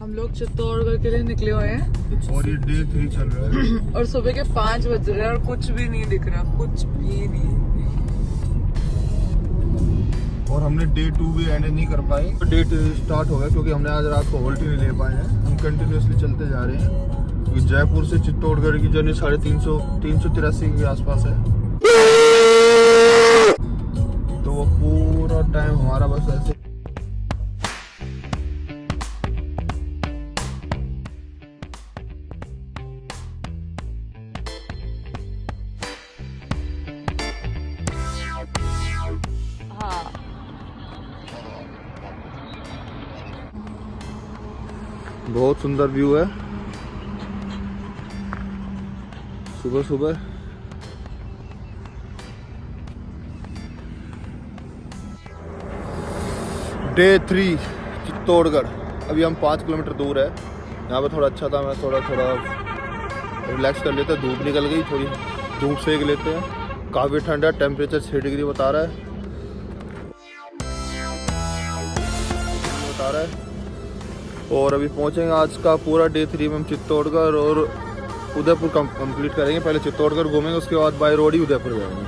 हम लोग चित्तौड़गढ़ के लिए निकले हुए हैं और ये डे 3 चल रहा है और सुबह के 5 बज रहे हैं और कुछ भी नहीं दिख रहा, कुछ भी नहीं। और हमने डे 2 भी एंड नहीं कर पाए। डे 2 स्टार्ट हो गया क्योंकि हमने आज रात को होल्ट ही नहीं ले पाए हैं। हम कंटिन्यूसली चलते जा रहे हैं क्योंकि जयपुर से चित्तौड़गढ़ की जर्नी 383 के आसपास है। तो वो पूरा टाइम हमारा बस ऐसे बहुत सुंदर व्यू है सुबह सुबह। डे 3 चित्तौड़गढ़। अभी हम 5 किलोमीटर दूर है। यहाँ पे थोड़ा अच्छा था, मैं थोड़ा रिलैक्स कर लेते हैं। धूप निकल गई, थोड़ी धूप सेक लेते हैं। काफ़ी ठंडा, टेम्परेचर 6 डिग्री बता रहा है। और अभी पहुंचेंगे। आज का पूरा डे 3 में हम चित्तौड़गढ़ और उदयपुर कंप्लीट करेंगे। पहले चित्तौड़गढ़ घूमेंगे, उसके बाद बाय रोड ही उदयपुर जाएंगे।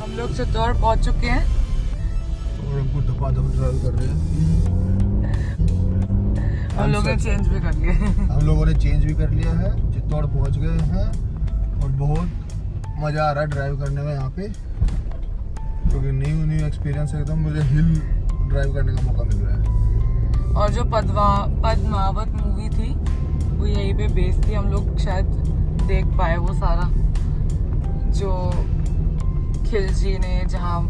हम लोग चित्तौड़ पहुंच चुके हैं और हमको धपाधप ड्राइव कर रहे हैं। हम लोगों ने चेंज भी कर लिया है। हम लोगों ने चेंज भी कर लिया है। चित्तौड़ पहुंच गए हैं और बहुत मज़ा आ रहा है ड्राइव करने में यहाँ पे, क्योंकि न्यू एक्सपीरियंस है एकदम। मुझे हिल ड्राइव करने का मौका मिल रहा है। और जो पद्मावत मूवी थी वो यहीं पे बेस थी। हम लोग शायद देख पाए वो सारा, जो खिलजी ने जहाँ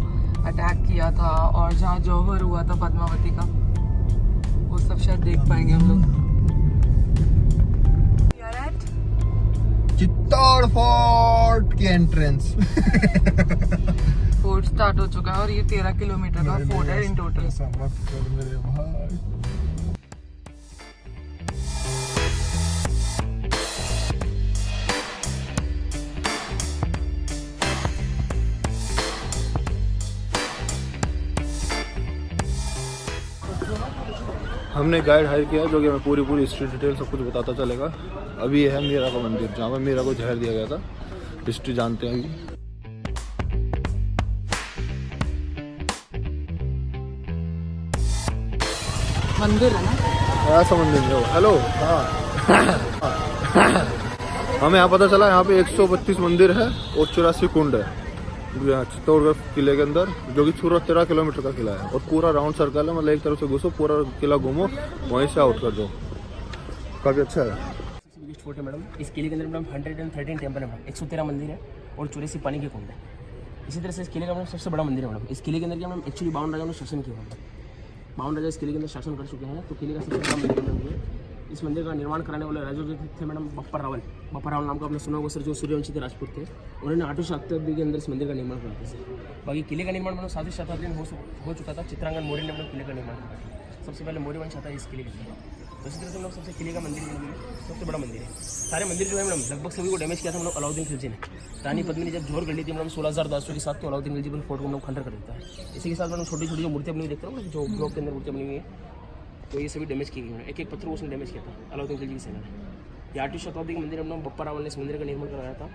अटैक किया था और जहाँ जौहर हुआ था पद्मावती का, वो सब शायद देख पाएंगे हम लोग। चित्तौड़ फोर्ट की एंट्रेंस। फोर्ट स्टार्ट हो चुका है और ये 13 किलोमीटर का फोर्ट है इन टोटल। ऐसा मत कर मेरे भाई। हमने गाइड हायर किया जो कि हमें पूरी हिस्ट्री डिटेल सब कुछ बताता चलेगा। अभी ये है मीरा का मंदिर, जहाँ पर मीरा को जहर दिया गया था। हिस्ट्री जानते हैं अभी। मंदिर है ना, ऐसा मंदिर है। हेलो, हाँ। हमें यहाँ पता चला यहाँ पे 132 मंदिर है और 84 कुंड है चित्तौड़गढ़ किले के अंदर, जो कि पूरा 13 किलोमीटर का किला है और पूरा राउंड सर्कल है। मतलब एक तरफ से घुसो, पूरा किला घूमो, वहीं से आउट कर दो। काफ़ी अच्छा है। बिगेस्ट फोर्ट है मैडम। इस किले के अंदर मैडम 113 टेम्पल है मैडम, 113 मंदिर है और 84 पानी के कुंड है। इसी तरह से इस किले का मैडम सबसे बड़ा मंदिर है मैडम। इस किले के अंदर क्या मैडम एक्चुअली 52 राजाओं ने शासन किया मैडम। 52 राजा इस किले के अंदर शासन कर चुके हैं। तो किले का सबसे बड़ा मंदिर मैडम। इस मंदिर का निर्माण कराने वाले राजा जो थे मैडम बप्पर रावल नाम का आपने सुना होगा सर, जो सूर्यवंशी थे, राजपूत थे। उन्होंने 8वीं शताब्दी के अंदर इस मंदिर का निर्माण करा था सर। बाकी किले का निर्माण मैडम 7वीं शताब्दी में हो चुका था। चित्रांगन मौर्य ने मैडम किले का निर्माण करा। सबसे पहले मौर्य वंश आता है इस किले के अंदर। तो इसी तरह से हम लोग सबसे किले का मंदिर सबसे बड़ा मंदिर है। सारे मंदिर जो है मैडम लगभग सभी को डैमेज किया था हम लोग अलाउद्दीन खिलजी ने। रानी पद्मिनी जब जोर कर ली थी मैडम 16,000 के साथ, तो अलाउद्दीन खिलजी पर फोर्ट को हम लोग खंडर कर देता है। इसी के साथ मैडम छोटी छोटी जो मूर्तियाँ बनी देखते हो जो ब्लॉक के अंदर मूर्तियाँ बनी हुई है, तो ये सभी डैमेज की गई है। एक पत्थर को उसने डैमेज किया था अलाउद्दीन खिलजी की सेना ने। ये 8वीं शताब्दी के मंदिर हम बप्पा रावल ने इस मंदिर का निर्माण कराया था।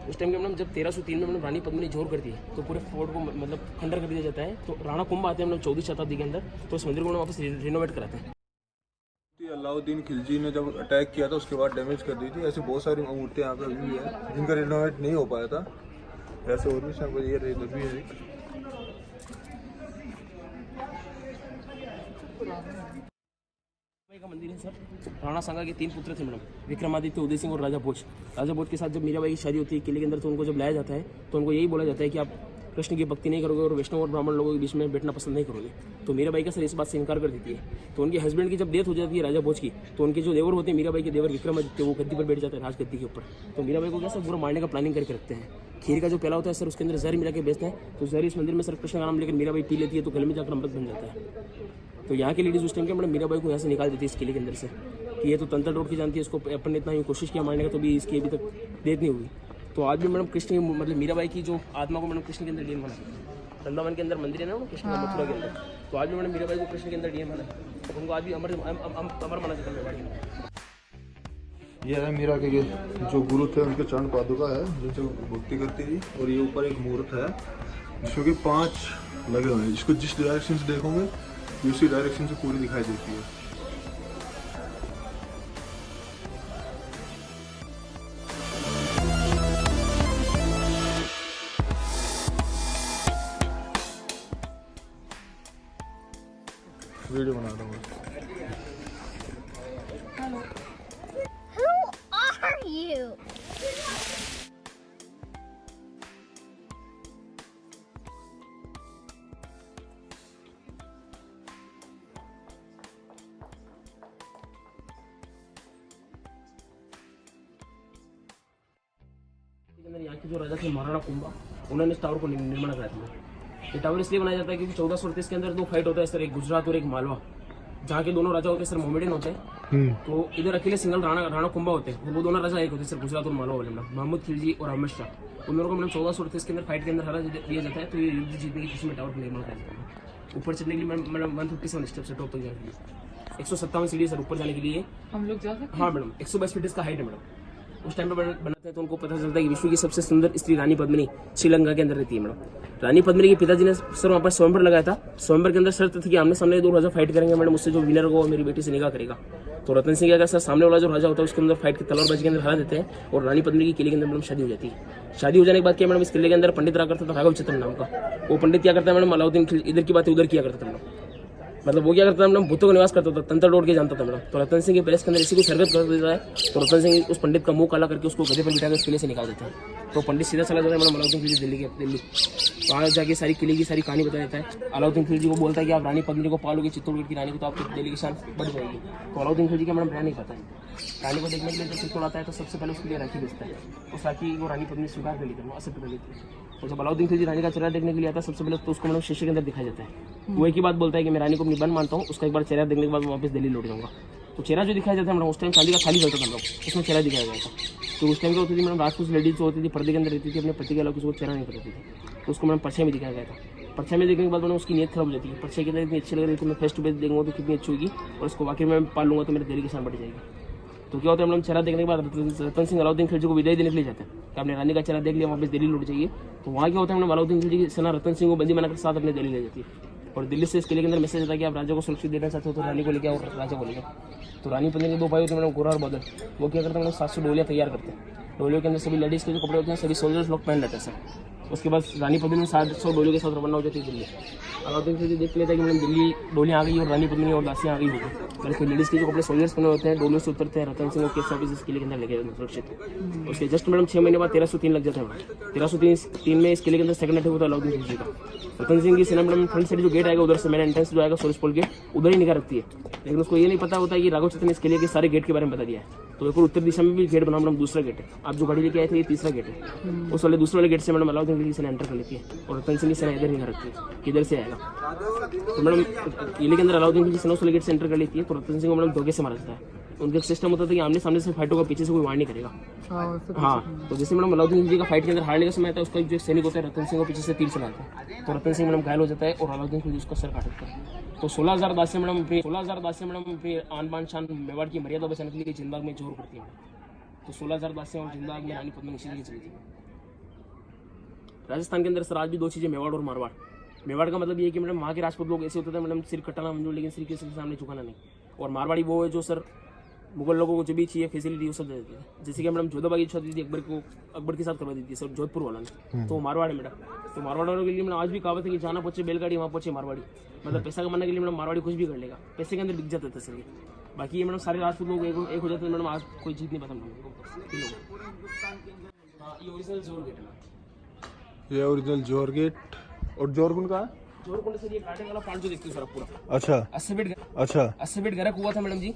उस टाइम के मैडम जब 1303 में मैडम रानी पद्मिनी जोर करती है तो पूरे फोर्ट को मतलब खंडर कर दिया जाता है। तो राणा कुंभ आते हैं हम लोग 14वीं शताब्दी के अंदर, तो इस मंदिर को वापस रिनोवेट कराते हैं। अलाउद्दीन खिलजी ने जब अटैक किया था उसके बाद डैमेज कर दी थी। ऐसी बहुत सारी मूर्तियाँ यहाँ पे अभी भी है जिनका रिनोवेट नहीं हो पाया था। ऐसे और भी सब ये रही भी है। का मंदिर है सर। राणा सांगा के 3 पुत्र थे मैडम, विक्रमादित्य, उदय सिंह और राजा भोज। राजा भोज के साथ जब मीराबाई की शादी होती है किले के अंदर, तो उनको जब लाया जाता है तो उनको यही बोला जाता है कि आप कृष्ण की भक्ति नहीं करोगे और वैष्णव और ब्राह्मण लोगों के बीच में बैठना पसंद नहीं करोगे। तो मीराबाई का सर इस बात से इनकार कर देती है। तो उनके हस्बैंड की जब डेथ हो जाती है राजा भोज की, तो उनके जो देवर होते हैं मीराबाई के देवर विक्रमादित्य, वो गद्दी पर बैठ जाते हैं, राजगद्दी के ऊपर। तो मीराबाई को क्या सर पूरा मारने का प्लानिंग करके रखते हैं। खीर का जो प्याला होता है सर उसके अंदर जहर मिला के बेचते हैं। तो जहर इस मंदिर में सर कृष्ण का नाम लेकर मीराबाई पी लेती है तो गले में जाकर अमृत बन जाता है। तो यहाँ के लेडीज उस टाइम के मैडम मीराबाई को यहाँ से निकाल देती है इस किले के अंदर से। कि ये तो तंत्र तोड़ के जानती है, इसको अपन ने इतना ही कोशिश किया मारने का, तो भी इसकी अभी तक डेथ नहीं हुई। तो आज भी मैडम कृष्ण मतलब मीराबाई की जो आत्मा को मैडम कृष्ण के अंदर डीएम बना, वृंदावन के अंदर मंदिर है ना वो कृष्ण का, मथुरा के अंदर, तो आज भी मैडम मीराबाई को कृष्ण के अंदर डीएम बना, तो उनको आज भी अमर माना जाता है मेवाड़ में। ये है मीरा के जो गुरु थे उनके चरण पादुका है जिनसे भक्ति करती थी, और ये ऊपर एक मूर्त है जिसमें कि 5 लगे हुए हैं, जिसको जिस डायरेक्शन से देखोगे उसी डायरेक्शन से पूरी दिखाई देती है। वीडियो बना रहा हूँ। Who are you? यहाँ के जो राजा थे महाराणा कुंभा, उन्होंने इस टावर को निर्माण कराया था। ये टावर इसलिए बनाया जाता है क्योंकि 1438 के अंदर 2 फाइट होता है सर, एक गुजरात और एक मालवा, जहाँ के दोनों राजा होते हैं सर मोमेडियन होते हैं। तो इधर अकेले सिंगल राणा कुंभा होते हैं, वो दोनों राजा एक होते हैं सर, गुजरात और मालवा वाले मैडम, महमूद खिलजी और अहमद शाह, उन दोनों को मैडम 1438 के अंदर फाइट के अंदर हरा दिया जाता है। तो ये युद्ध जीतने की खुशी में टावर का निर्माण कराया जाता है। ऊपर चढ़ने के लिए मैडम 157 स्टेप्स है टॉप तक जाने के लिए, 157 सीढ़ी सर ऊपर जाने के लिए। हम लोग जा सकते हैं? हाँ मैडम, 122 फीट इसका हाइट है मैडम। उस टाइम पे बनाते हैं तो उनको पता चलता है कि विश्व की सबसे सुंदर स्त्री रानी पद्मिनी श्रीलंका के अंदर रहती है मैडम। रानी पद्मिनी के पिताजी ने सर वहाँ पर स्वयंवर लगाया था। स्वयंवर के अंदर शर्त थी कि आमने सामने 2 राजा फाइट करेंगे मैडम, उससे जो विनर होगा वो मेरी बेटी से निकाह करेगा। तो रतन सिंह अगर सर सामने वाला जो राजा होता है उसके अंदर फाइट के तलवारबाजी के अंदर हरा देते हैं, और रानी पद्मिनी की किले के अंदर मैडम शादी हो जाती है। शादी हो जाने के बाद क्या मैडम, इस किले के अंदर पंडित रहा करता था राघव चित्रन नाम का। वो पंडित क्या करता है मैडम, अलाउद्दीन इधर की बातें उधर किया करता था मैडम, मतलब वो क्या करता था मैडम, भूतों का निवास करता था, तंत्र तोड़ के जानता था मैडम। तो रतन सिंह के पैलेस के अंदर इसी को सरगत कर देता है, तो रतन सिंह उस पंडित का मुंह काला करके उसको गधे पर बिठा कर उस किले से निकाल देता है। तो पंडित सीधा चला जाता है मैडम अलाउद्दीन खिलजी दिल्ली। तो वहाँ जाके सारी किले की सारी कहानी बता देता है। अलाउद्दीन खिलजी को बोलता है कि आप रानी पद्मिनी को पालोगे चित्तौड़गढ़ की रानी को, तो आपकी दिल्ली की शान बढ़ जाएगी। तो अलाउद्दीन खिलजी का मैडम रहना नहीं पाता है। रानी को देखने के लिए जब चित्तौड़ आता है तो सबसे पहले उसके लिए राखी भेजता है। उस राखी को रानी पद्मिनी स्वीकार कर लेती है, एक्सेप्ट कर लेती है। और जब अलाउद्दीन खिलजी रानी का चेहरा देखने के लिए आता है सबसे पहले तो उसको मैडम शीशे के अंदर दिखाई जाता है। वो एक ही बात बोलता है कि मैं रानी को अपनी बन मानता हूँ, उसका एक बार चेहरा देखने के बाद मैं वापस दिल्ली लौट जाऊँगा। तो चेहरा जो दिखाया जाता है मैडम, उस टाइम चांदी का थाली चलता था मैडम, उसमें चेहरा दिखाया जाता था। तो उस टाइम क्या होती थी मैडम, राजपूत लेडीज जो होती थी पर्दे के अंदर रहती थी, अपने पति के अलावा किसी को चेहरा नहीं करती थी। तो उसको मैडम पर्चे में दिखाया गया था। पर्चे में देखने के बाद मैंने उसकी नीयत खराब हो जाती है, पर्चे के अंदर इतनी अच्छी लग रही थी, मैं फेस टू फेस देखूंगा तो कितनी अच्छी होगी, और उसको वाकई में पाल लूंगा तो मेरे दिल्ली की शान बढ़ जाएगी। तो क्या होता है मैडम, चेहरा देखने के बाद रतन सिंह अलाउद्दीन खिलजी को विदाई देने के लिए जाते हैं कि आपने रानी का चेहरा देख लिया, वापस दिल्ली लौट जाइए। तो वहाँ क्या होता है मैडम, अलाउद्दीन खिलजी की सेना रतन सिंह को बंदी बनाकर साथ अपने दिल्ली ले जाती है, और दिल्ली से इस किले के अंदर मैसेज आता है कि आप राजा को सुरक्षित देना चाहते हो तो रानी को लेके आओ, राजा को लेके। तो रानी पद्मिनी के 2 भाई होते हैं मैडम, गोरा और बदल। वो क्या करते हैं मैडम, 700 डोलियाँ तैयार करते हैं। डोलियों के अंदर सभी लेडीज़ के जो कपड़े होते हैं सभी सोल्जर्स लोग पहन लेते हैं सर। उसके बाद रानी पद्मिनी 700 डोलियों के साथ रवाना हो जाती है दिल्ली। अलाउद्दीन खिलजी देख लेता है कि मैडम दिल्ली डोलियाँ आ गई और रानी पद्मिनी और दासियाँ आ गई होगी, बल्कि लेडीज़ के जो कपड़े सोल्जर्स पहने होते हैं डोलियों से उतरते हैं, रतन सिंह और केस ऑफिस इस किले के अंदर लेके सुरक्षित। उसके जस्ट मैडम 6 महीने बाद 1303 लग जाता है मैडम। 1303 में इस किले के अंदर सेकंड अटैक होता है अलाउद्दीन खिलजी का। रतन सिंह की सेना मैडम फ्रंट साइड जो गेट आएगा उधर से, मैंने एंट्रेंस जो आएगा सूरज पोल गेट, उधर ही निगाह रखती है। लेकिन उसको ये नहीं पता होता है कि राघव चित्रन ने इस किले के सारे गेट के बारे में बता दिया है। तो एक उत्तर दिशा में भी गेट बना मैडम, दूसरा गेट है। आप जो गाड़ी लेके आए थे ये तीसरा गेट है। उस वाले दूसरे वाले गेट से मैडम अलाउद्दीन खिलजी सेना एंटर कर लेती है, और रतन सिंह की सेना इधर निगाह रखती है किधर से आएगा। तो मैडम किले के अंदर अलाउद्दीन खिलजी सेना उस वाले गेट से एंटर कर लेती है, तो रतन सिंह को मैडम धोखे से मारा जाता है। उनका सिस्टम होता था कि आमने सामने से फाइट होगा, पीछे से कोई वार नहीं करेगा। हाँ, तो जैसे मैडम अलाउद्दीन खिलजी का फाइट के अंदर हारने का समय आता है, उसका जो सैनिक होता है रतन सिंह को पीछे से तीर चलाता है, तो रतन सिंह मैडम घायल हो जाता है और अलाउद्दीन खिलजी उसका सर काट देता है। तो 16,000 दासियां मैडम अपनी आन बान शान मेवाड़ की मर्यादा बचाने के लिए जिंदाग में जोर करती है। तो 16,000 दासियां और जिंदाग में रानी पद्मिनी इसीलिए चली थी। राजस्थान के अंदर सर आज भी 2 चीज़ें, मेवाड़ और मारवाड़। मेवाड़ का मतलब ये है कि मैडम वहाँ के राजपूत लोग ऐसे होते थे मैडम, सिर कटाना मंजूर लेकिन सिर के सामने झुकाना नहीं। और मारवाड़ी वो है जो सर मुगल लोगों को जो भी चाहिए फैसिलिटी वो सब दे देते थे। जैसे कि मैडम जोधाबाई की इच्छा थी अकबर के साथ करवा दी थी सर जोधपुर वाला ने, तो मारवाड़ है मैडम। तो मारवाड़ वालों के लिए मैडम आज भी कहावत है कि जहाँ पहुंचे बैलगाड़ी वहाँ पहुंचे मारवाड़ी। मतलब पैसा कमाने के लिए मैडम मारवाड़ी कुछ भी कर लेगा, पैसे के अंदर बिक जाते थे सर ये। बाकी ये मैडम सारे राजपूत लोग एक हो जाते हैं मैडम, आज कोई जीत नहीं पाता मैडम। ये ओरिजिनल जोर गेट है, ये ओरिजिनल जोर गेट। और जोरगुन का है जोरकुंड सर ये गार्डन वाला पार्ट जो देखते हो सर आप पूरा अच्छा 80 फीट गरक हुआ था मैडम जी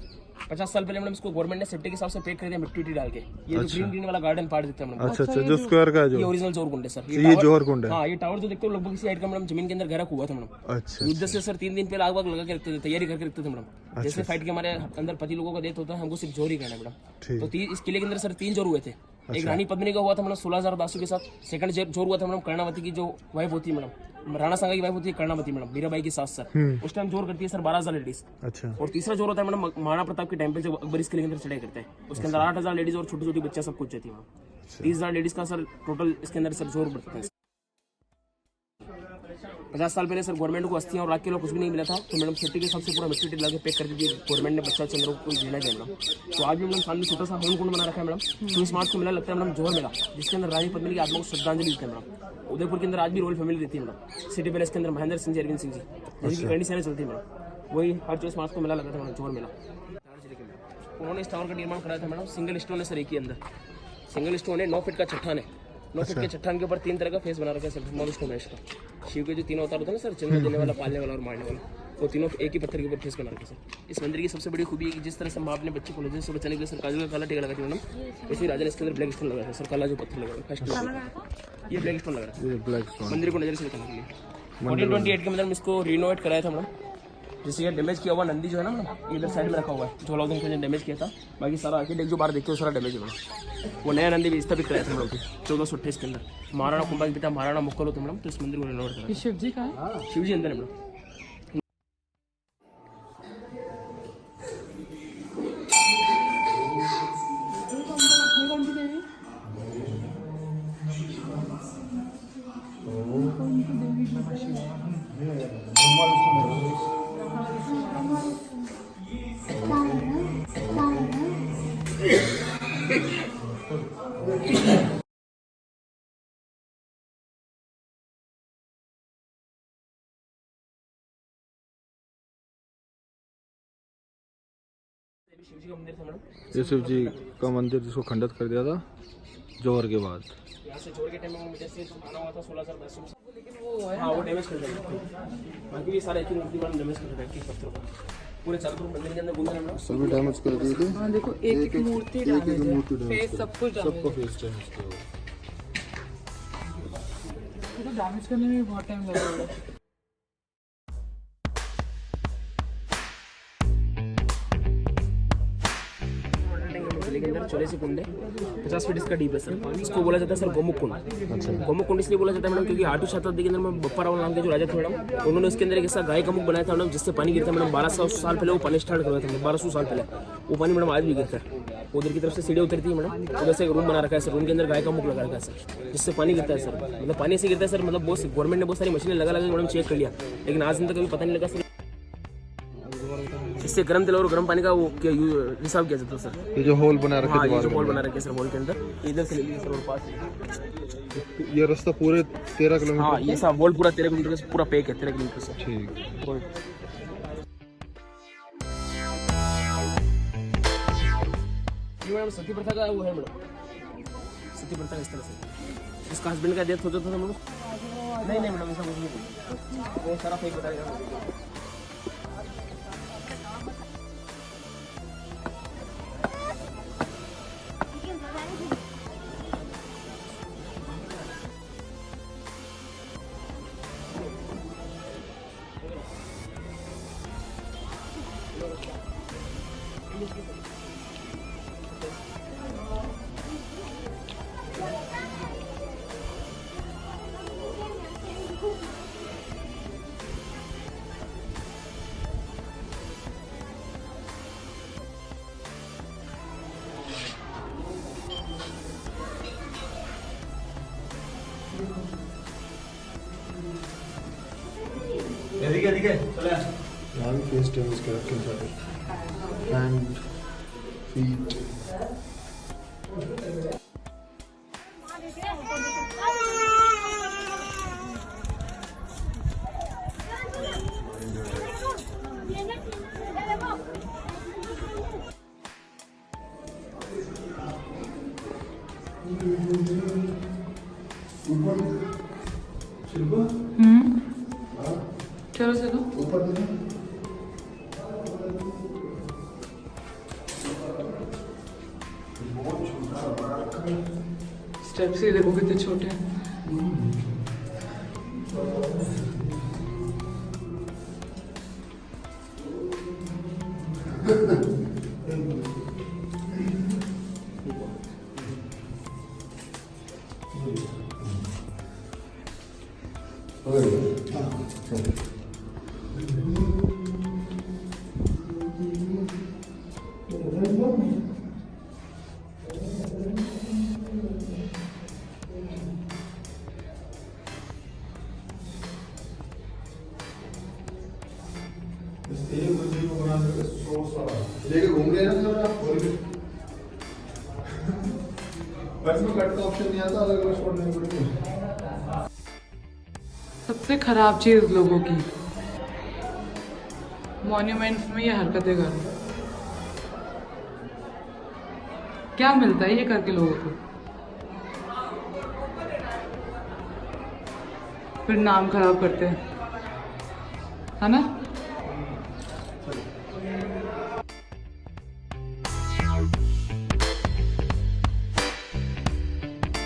50 साल पहले मैडम इसको गवर्नमेंट ने सेफ्टी के हिसाब से पैक कर दिया मिट्टी डाल के। ये जो ग्रीन वाला गार्डन पार्ट दिखता है मैडम, अच्छा अच्छा, जो स्क्वायर का है ये जो, ओरिजिनल जोरकुंड है सर। ये जोहरकुंड है। हाँ, ये टावर जो देखते हो लगभग इसी हाइट का मैडम जमीन के अंदर गरक हुआ था मैडम। अच्छा युद्ध से सर 3 दिन पहले आग वाग लगा के रखते थे, तैयारी करके रखते थे मैडम। जैसे फाइट के हमारे अंदर 25 लोगों का डेथ होता है, हमको सिर्फ जोर ही करना है मैडम। तो इस किले के अंदर सर 3 जोर हुए थे। एक रानी पद्मिनी का हुआ था मैडम 16,000 दासू के साथ। सेकंड जोर हुआ था मैडम कर्णावती की जो वाइफ होती है मैडम, राणा सांगा की वाइफ होती है कर्णावती मैडम, मीराबाई की सास सर। उस टाइम जोर करती है सर 12,000 लेडीज। अच्छा, और तीसरा जोर होता है मैडम महाराणा प्रताप के टाइम पे जो अकबर इस किले के अंदर चढ़ाई करते हैं, उसके अंदर 8,000 लेडीज और छोटी छोटी बच्चा सब कुछ जाती है मैडम। 30,000 लेडीज का सर टोटल इसके अंदर सर जोर बढ़ता है। 50 साल पहले सर गवर्नमेंट को अस्थियां और राख के लिए कुछ भी नहीं मिला था, तो मैडम सेफ्टी के सबसे पूरा मिट्टी लगा के पैक कर दी गवर्नमेंट ने बच्चा चंद्र को देना चाहिए मैडम। तो आज भी मैडम सामने छोटा सा हवन कुंड बना रखा है मैडम। 24 मार्च को मेला लगता है मैडम जोहर मेला, जिसके अंदर रानी पद्मिनी की आत्मा को श्रद्धांजलि देते हैं मैडम। उदयपुर के अंदर आज भी रॉयल फैमिली रहती है मैडम। सिटी पैलेस के अंदर महेंद्र सिंह जी, अरविंद सिंह जी, जिनकी कंडीशन चलती है मैडम। वही हर 24 मार्च को मेला लगता है मैडम, जोहर मेला। उन्होंने इस टावर का निर्माण कराया था मैडम। सिंगल स्टोन है सर, एक ही अंदर सिंगल स्टोन है। 9 फीट का चट्टान है। 9 फीट के चट्टान के ऊपर 3 तरह का फेस बना रखा है सर, मनुष्य महेश का। शिव के जो 3 अवतार होते हैं ना सर, चंद्र देने वाला, पालने वाला और मारने वाला, वो तीनों एक ही पत्थर के ऊपर फेस बना रखे सर। इस मंदिर की सबसे बड़ी खूबी है कि जिस तरह से माँ अपने बच्चे को नजर से बचाने के लिए सर काजू का काला टीका लगाती है मैडम, वैसे राजा ने इसके अंदर ब्लैक स्टोन लगाया सर, काला जो पत्थर लगा फर्स्ट ये ब्लैक स्टोन लगा रहा है ब्लैक स्टोन मंदिर को नजर से बचाने के लिए। 1428 के अंदर इसको रिनोवेट कराया था मैडम। जैसे ये डैमेज किया हुआ नंदी जो है ना मैडम, इधर साइड में रखा हुआ है, झोलाउद्दीन खिलजी ने डैमेज किया था। बाकी सारा आर्किटेक्ट जो बाहर देखते हो सारा डैमेज है मैडम। वो नया नंदी भी स्थापित कराया था हम लोग 1428 के अंदर। महाराणा कुंभा के पिता महाराणा मुक्कल होते मैडम, तो इस मंदिर को रिनोवेट करा। शिव जी का है? शिव जी अंदर है मैडम। शिव जी का मंदिर था मैडम। ये शिव जी का मंदिर जिसको खंडित कर दिया था जोहर के बाद। यहाँ से जोड़ के टाइम में मुझे से बना हुआ था 16,000 दासू में। लेकिन वो हाँ, वो डैमेज कर दिया। बाकी भी सारे एक ही मूर्ति मैडम डैमेज कर दिया, पत्थरों को पूरे चारों तरफ मंदिर के अंदर घूमने मैडम सभी डैमेज कर दिए थे। हाँ देखो, एक मूर्ति डैमेज है, फेस सब कुछ सबको फेस डैमेज किया। तो डैमेज करने में बहुत टाइम लगेगा। किले के अंदर 84 कुंड है, 50 फीट इसका डीप है सर। इसको बोला जाता है सर गोमुख कुंड। गोमुख कुंड इसलिए बोला जाता है मैडम क्योंकि 8वीं शताब्दी के अंदर में बप्पा रावल नाम के जो राजा थे मैडम, उन्होंने इसके अंदर एक ऐसा गाय का मुख बनाया था मैडम, जिससे पानी गिरता है मैडम। 1200 साल पहले वो पानी स्टार्ट करवाया था, 1200 साल पहले वो पानी मैडम आज भी गिरता है। उधर की तरफ से सीढ़ी उतरती है मैडम, उधर से एक रूम बना रखा है सर, रूम के अंदर गाय का मुख लगा रखा है सर, जिससे पानी गिरता है सर। मतलब पानी ऐसे गिरता है सर, मतलब बहुत गवर्नमेंट ने बहुत सारी मशीनें लगा मैडम चेक कर लिया, लेकिन आज दिन तक कभी पता नहीं लगा सर इससे गर्म तेल और गर्म पानी का वो क्या हिसाब किया जाता है सर। ये जो होल बना रखे हाँ, ये जो होल बना रखे सर, होल के अंदर इधर से ले लीजिए सर और पास। ये रास्ता पूरे 13 किलोमीटर। हाँ, ये सब होल पूरा 13 किलोमीटर से पूरा पैक है, 13 किलोमीटर से। ठीक। ये मैडम सती प्रथा का वो है मैडम, सती प्रथा इस तरह से जिसका हस्बैंड का डेथ होता था मैडम। नहीं नहीं मैडम, ऐसा कुछ नहीं, वो सारा फेक बता रहा है। यहाँ भी फेस डैमेज कर रखे सारे, हैंड, फीट। ऊपर चलो चलो ऊपर स्टेप्स ही देखो कितने छोटे हैं। लेके घूम रहे हैं ना सर आप, और भी बस में कट का ऑप्शन नहीं आता, अलग अलग स्पॉट नहीं पड़ेगा। सबसे खराब चीज लोगों की मॉन्यूमेंट्स में ये हरकतें करना। क्या मिलता है ये करके लोगों को? फिर नाम खराब करते हैं, है ना?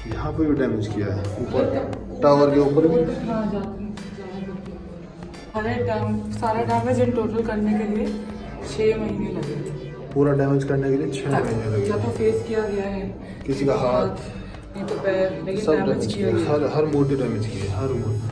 यहाँ पे भी डैमेज किया है, ऊपर टावर के ऊपर भी। हाँ जाते सारा डैमेज इन टोटल करने के लिए 6 महीने लगे थे। पूरा डैमेज करने के लिए 6 महीने लगे। या तो फेस किया गया है, किसी का हाथ, नहीं तो पैर, लेकिन सब डैमेज डैमेज किया किया, गया। हर मोटी डैमेज की है, हर मोटी।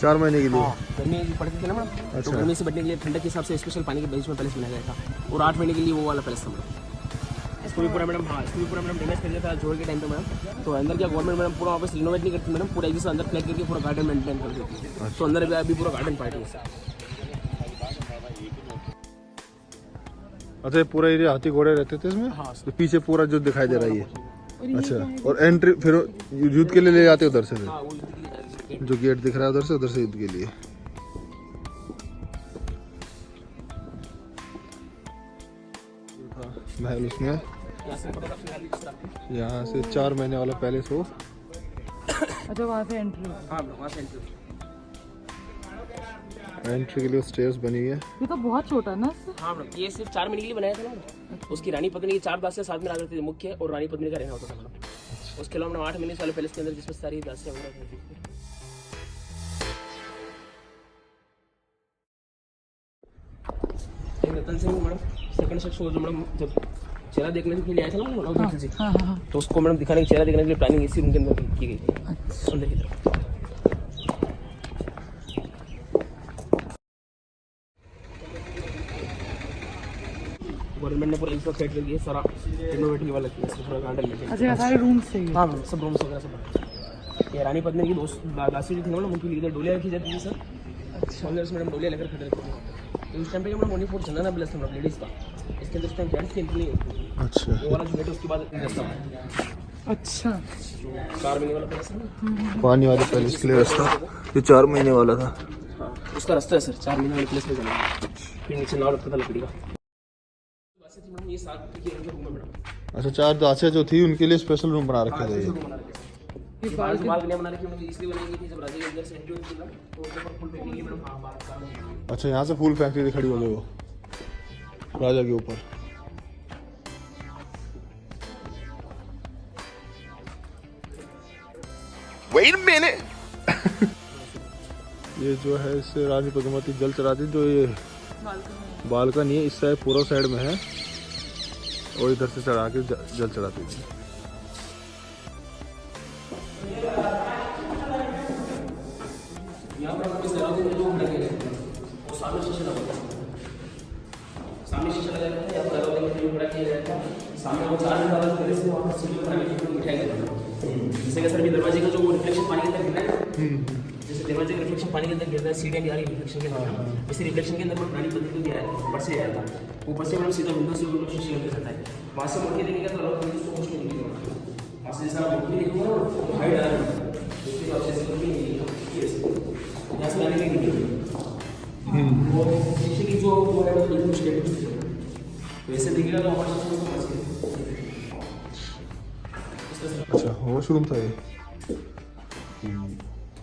चार महीने के लिए गर्मी पड़ती थी ना मैडम, अच्छा। तो गर्मी से बचने के लिए ठंडक के हिसाब से स्पेशल पानी के बेस में पैलेस बनाया गया था, और 8 महीने के लिए वो वाला पैलेस था मैडम। इसको भी पूरा मैडम, हाँ इसको भी पूरा मैडम डैमेज कर दिया था जोड़ के टाइम पे मैडम। तो अंदर क्या गवर्नमेंट मैडम पूरा वापस रिनोवेट नहीं करती मैडम, पूरा एक अंदर प्लेक करके पूरा गार्डन मेंटेन कर देती है। तो अंदर अभी पूरा गार्डन पार्टी है। अच्छा, ये पूरा एरिया हाथी घोड़े रहते थे इसमें? हाँ। तो पीछे पूरा जो दिखाई दे रहा है ये। अच्छा, और एंट्री फिर युद्ध के लिए ले जाते उधर से, फिर हाँ वो इसके लिए जो गेट दिख रहा है उधर से युद्ध के लिए। महल उसमें यहाँ से फोटोग्राफी वाली जिस तरह। यहाँ से 4 महीने वाला पैलेस हो। अच्छा, वहाँ से एंट्री। हाँ वहाँ से एंट्री। एंट्री के लिए स्टेयर्स बनी हुई है। ये तो बहुत छोटा है ना। हाँ मैडम, ये सिर्फ 4 महीने के लिए बनाया था ना। उसकी रानी पत्नी के 4 दासियां साथ में रहते थे, मुख्य और रानी पत्नी का रहना होता था मैडम। उसके अलावा 8 महीने वाले पैलेस के अंदर जिसमें सारी दासियां वगैरह रहती थी। Ratan Singh madam second section जो मैडम जब चेहरा देखने के लिए आया था ना मैडम जी, तो उसको मैडम दिखाने चेहरा देखने के लिए प्लानिंग इसी रूम के अंदर की गई थी, अंदर की तरफ। गवर्नमेंट ने पूरा इंफ्रास्ट्रक्चर कर दिया, सारा रिनोवेट वाला किया, पूरा गार्डन में। अच्छा, सारे रूम से ही। हाँ मैम, सब रूम्स वगैरह सब। ये रानी पत्नी की दोस्त दासी जो थी ना मैडम, उनकी इधर डोलियाँ रखी जाती थी सर। अच्छा, मैडम डोलियाँ लेकर खड़े रहते थे। तो उस टाइम पे मैडम 24 चंदना प्लस था मैडम लेडीज़ का, इसके अंदर उस टाइम जेंट्स की एंट्री नहीं होती। अच्छा, वो वाला जो गेट उसके बाद रास्ता है। अच्छा, 4 महीने वाला पैलेस है ना। पानी वाले पैलेस के लिए रास्ता ये 4 महीने वाला था। हाँ उसका रास्ता है सर, 4 महीने वाले प्लेस में जाना है। फिर नीचे नाव लगता था लकड़ी का। वैसे थी मैडम ये 7 की रूम है मैडम। अच्छा, 4 दासियां जो थी उनके लिए स्पेशल रूम बना रखे थे। ये बालकनी बना रखी मैंने इसलिए बनाई गई थी, जब राजा के अंदर से एंट्री होती थी ना तो उसके ऊपर फुल फेंकेंगे मैडम। हाँ बात। अच्छा, यहाँ से फूल फैक्ट्री खड़ी हो गई वो राजा के ऊपर। Wait a minute! ये जो है इससे रानी पद्मावती जल चढ़ाती, जो ये बालकनी है इस साइड पूरा साइड में है, और इधर से चढ़ा के जल चढ़ाती थी। सामने शीशा लगा रहता है, या तो दरवाजे में टीवी बड़ा किया जाता है, सामने वो 4 मिनट वाला पहले से वहाँ सीढ़ी पर आगे की मिठाई देते हैं। जैसे कि सर भी दरवाजे का जो वो रिफ्लेक्शन पानी के अंदर गिरता है, जैसे दरवाजे का रिफ्लेक्शन पानी के अंदर गिरता है, सीढ़ियाँ भी आ रही रिफ्लेक्शन के अंदर, इसी रिफ्लेक्शन के अंदर रानी पत्नी को दिया है, ऊपर से आया था, ऊपर से मैडम सीधा विंडो से वो शीशे लग जाता है, वहाँ से मुड़ के देखेगा तो लोग उसको कुछ नहीं दिखेगा, वहाँ से जैसा मुड़ के देखूँगा वो हाइट आ रहा है, उसके हिसाब से यहाँ से लाने के लिए वो शीशे की जो मुश्किल है। वैसे दिखेगा तो हमारे अच्छा वॉशरूम था ये।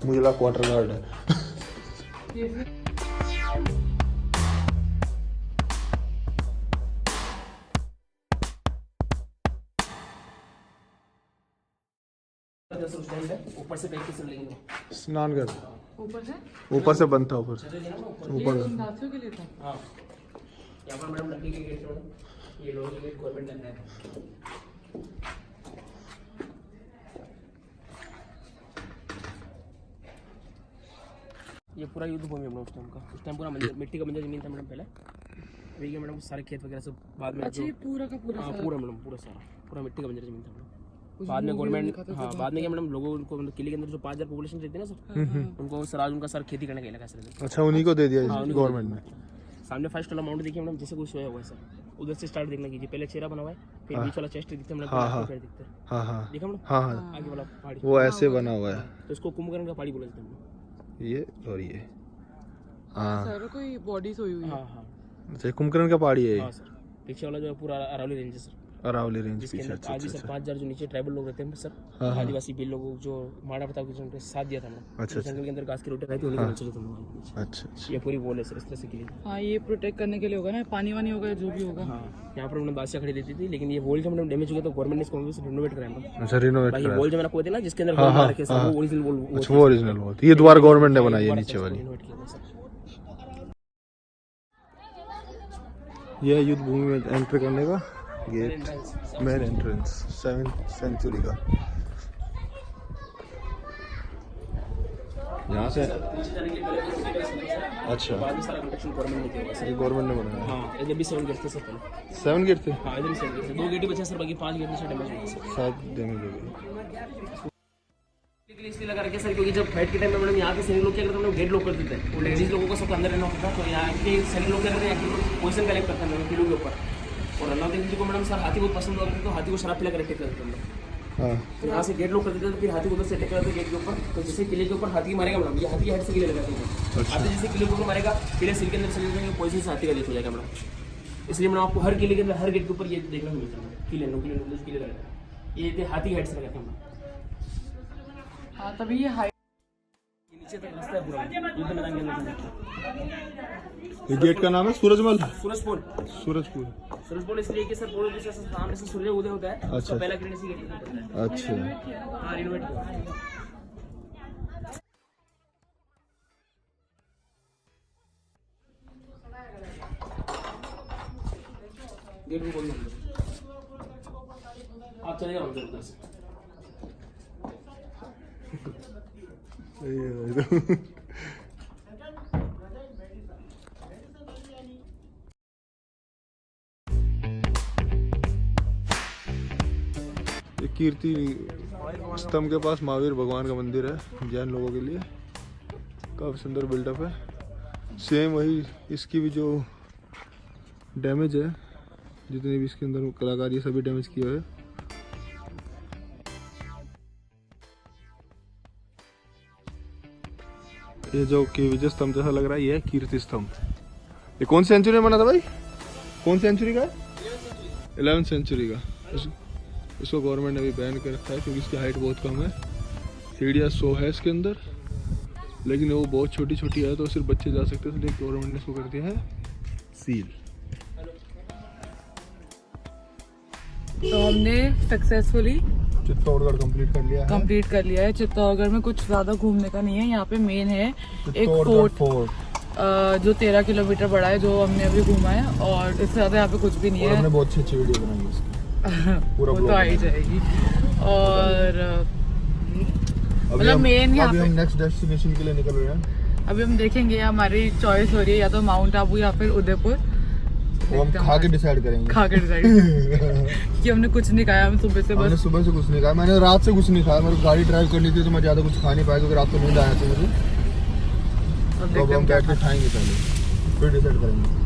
मुझे लगा क्वार्टर गार्ड है। ऊपर से पैकेज लेंगे स्नान कर ऊपर से बंद था ऊपर से ऊपर नाथियों के लिए था। हाँ यहाँ पर मैडम लकड़ी के गेट है मैडम, ये लोहे के गेट गवर्नमेंट ने लगाया है। ये पूरा युद्ध भूमि है मैडम उस टाइम पूरा मंदिर मिट्टी का मंदिर जमीन था मैडम पहले। अभी ये मैडम सारे खेत वगैरह सब बाद में अच्छा ये पूरा का पूरा पूरा मैडम पूरा सारा पूरा मिट्टी का मंदिर जमीन था मैडम। बाद में गवर्नमेंट बाद में क्या मैडम लोगों को मतलब किले के अंदर जो 5000 पॉपुलेशन रहती है ना सर, उनको सर आज उनका सर खेती करने का लगा सर। अच्छा उन्हीं को दे दिया गवर्नमेंट ने। सामने फर्स्ट वाला माउंट देखिए मैडम, जैसे कोई सोया हुआ है सर, उधर से स्टार्ट देखना कीजिए। पहले चेहरा बना हुआ है, फिर बीच वाला चेस्ट दिखता है मैडम, पैर दिखते हैं। हाँ हाँ देखा मैडम, हाँ आगे वाला पहाड़ी वो ऐसे बना हुआ है तो इसको कुंभकर्ण का पहाड़ी बोला जाता है मैडम। ये और ये। हाँ सर कोई बॉडी सोई हुई है। हाँ हाँ अच्छा कुंभकर्ण का पहाड़ी है हाँ सर। पीछे वाला जो है पूरा अरावली रेंज है सर, अरावली रेंज जिसके पीछे। अंदर आज भी सर 5000 जो नीचे ट्राइबल लोग रहते हैं सर, हाँ। आदिवासी भी लोग जो माड़ा प्रताप के उनके साथ दिया था मैडम। अच्छा, जंगल के अंदर घास की रोटी खाई थी, उन्हीं के नीचे थे। अच्छा अच्छा ये पूरी वॉल है सर, इस तरह से किले। हाँ ये प्रोटेक्ट करने के लिए होगा ना, पानी वानी होगा जो भी होगा। हाँ यहाँ पर मैंने बादशाह खड़ी रहती थी, लेकिन ये वॉल जो मैडम डैमेज हो गया तो गवर्नमेंट ने इसको रिनोवेट कराया मैडम। अच्छा रिनोवेट भाई करा। वॉल जो मैंने कोई ना जिसके अंदर वॉल बना रखे सर, वो ओरिजिनल वॉल। अच्छा वो ओरिजिनल वॉल, ये दोबारा गवर्नमेंट ने बनाई है नीचे वाली। रिनोवेट किया था सर। ये युद्ध भूमि में एंटर करने का gate, main entrance 7th century का। यहाँ से अच्छा बाद में सारा कंस्ट्रक्शन गवर्नमेंट ने किया हुआ है सर। ये गवर्नमेंट ने बनाया। हाँ इधर भी 7 गेट थे सर पहले। 7 गेट थे, हाँ इधर भी 7 गेट थे, 2 गेट ही बचे सर, बाकी 5 गेट में से डैमेज हो गए सर। 7 डैमेज हो गए। इसलिए लगा रखे सर क्योंकि जब फाइट के टाइम में मैडम यहाँ के सैनिक लोग क्या करते हैं, गेट लॉक कर देते हैं। वो लेडीज लोगों को सब अंदर रहना होता था, तो यहाँ के सैनिक लोग क्या करते हैं, यहाँ पोजिशन कलेक्ट करते हैं मैडम किलों के ऊपर। और अलाउद्दीन जी को मैडम सर हाथी बहुत पसंद होता है, तो हाथी को शराब पिला कर अटैक करते हैं। हाँ तो यहाँ से गेट लॉक कर देते हैं, तो फिर हाथी को उधर से अटैक करते हैं गेट के ऊपर। तो जैसे किले के ऊपर हाथी मारेगा मैडम, ये हाथी हेड से किले लगाते हैं। हाथी जैसे किले के ऊपर मारेगा, किले सिल के अंदर चले जाएंगे, पोजिशन से हाथी का डेथ हो जाएगा मैडम। इसलिए मैडम आपको हर किले के अंदर हर गेट के ऊपर ये देखने को मिलता है, किले नो किले लगाते हैं। ये हाथी हेड से लगाते हैं मैडम। हाँ तभी ये हाइट नीचे तक रास्ता है पूरा युद्ध मैदान के अंदर। ये गेट का नाम है सूरजमल। सूरजपोल। सूरजपुर। सूरजपोल इसलिए कि सर पूर्व दिशा से सामने से सूर्य उदय होता है। अच्छा। उसका पहला किरण इसी गेट पे पड़ता है। अच्छा हाँ रिनोवेट किया। गेट को खोल दो, आप चले जाओ उधर से। ये कीर्ति स्तंभ के पास महावीर भगवान का मंदिर है जैन लोगों के लिए। काफ़ी सुंदर बिल्डअप है। सेम वही इसकी भी जो डैमेज है, जितने भी इसके अंदर कलाकारी सभी डैमेज किया है। ये जो कि विजय स्तंभ जैसा लग रहा है, ये है कीर्ति स्तंभ। ये कौन सी सेंचुरी में बना था भाई? कौन सी सेंचुरी का है? 11th सेंचुरी का। इसको गवर्नमेंट ने अभी बैन कर रखा है क्योंकि इसकी हाइट बहुत कम है। सीढ़ियाँ 100 है इसके अंदर, लेकिन वो बहुत छोटी छोटी है तो सिर्फ बच्चे जा सकते हैं, इसलिए गवर्नमेंट ने इसको कर दिया है सील। तो हमने सक्सेसफुली चित्तौड़गढ़ कंप्लीट कर लिया है। चित्तौड़गढ़ में कुछ ज़्यादा घूमने का नहीं है। यहाँ पे मेन है एक चित्तौड़गढ़ फोर्ट जो 13 किलोमीटर बड़ा है, जो हमने अभी घूमा है। और इससे ज़्यादा यहाँ पे कुछ भी नहीं और है। हमने बहुत अच्छी वीडियो बनाई है इसकी। पूरा वो तो आ ही जाएगी। और मतलब मेन यहाँ अभी पे हम नेक्स्ट डेस्टिनेशन के लिए निकल रहे हैं। अभी हम देखेंगे, हमारी चॉइस हो रही है या तो माउंट आबू या फिर उदयपुर। वो हम खा के डिसाइड करेंगे। खा के डिसाइड कि हमने कुछ नहीं खाया, हम सुबह से हमने बस सुबह से कुछ नहीं खाया। मैंने रात से कुछ नहीं खाया, मेरे को गाड़ी ड्राइव करनी थी तो मैं ज़्यादा कुछ खा नहीं पाया क्योंकि रात को नींद आया था मुझे। तो अब हम बैठ के खाएंगे पहले, फिर डिसाइड करेंगे।